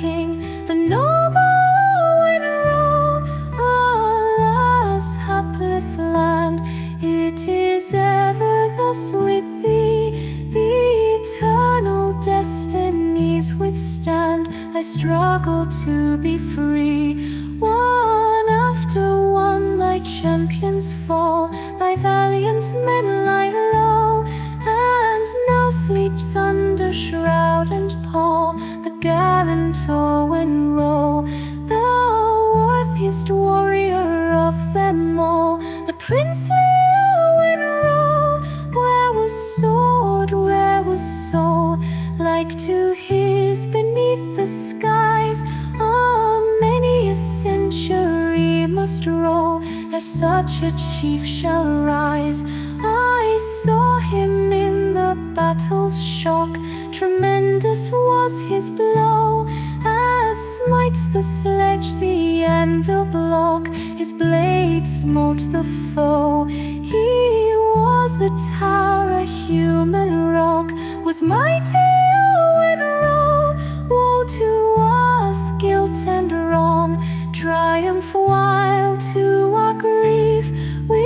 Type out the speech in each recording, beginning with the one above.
king, the noble Owen Roe. Alas, hapless land, it is ever thus with thee. The eternal destinies withstand thy struggle to be free. One after one thy champions fall, thy valiant men lie low, and now sleeps under shroud and pall the gallant Owen Roe, the worthiest warrior of them all, the princely Owen Roe. Where was sword, where was soul, like to his beneath the skies? Many a century must roll ere such a chief shall rise. I saw him in the battle's shock, tremendous was his blow, as smites the sledge the anvil block, his blade smote the foe. He was a tower, a human rock, was mighty Owen Roe. Woe to us, guilt and wrong, triumph while to our grief we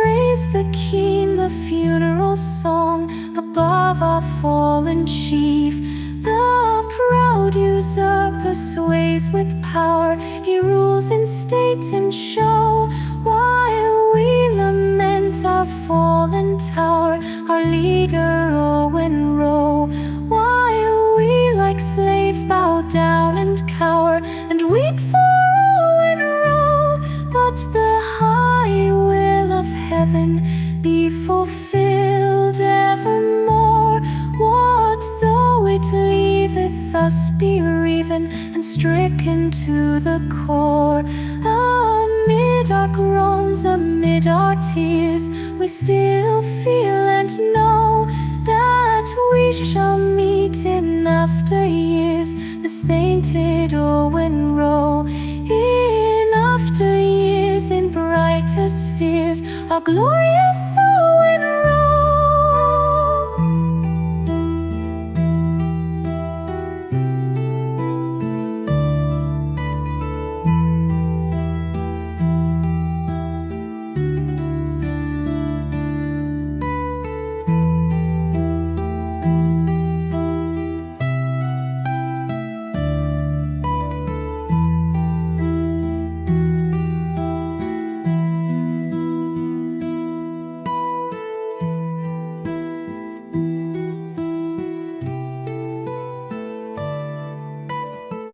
raise the keen, the funeral song above our fallen chief. The proud usurper sways with power, he rules in state and show, while we lament our fallen tower, our leader Owen Roe. While we like slaves bow down and cower, and weep for Owen Roe, but the high will of heaven be fulfilled evermore. What though it leaveth us bereaven and stricken to the core? Amid our groans, amid our tears, we still feel and know that we shall meet in after years the sainted Owen Roe. In after years, in brighter spheres, our glorious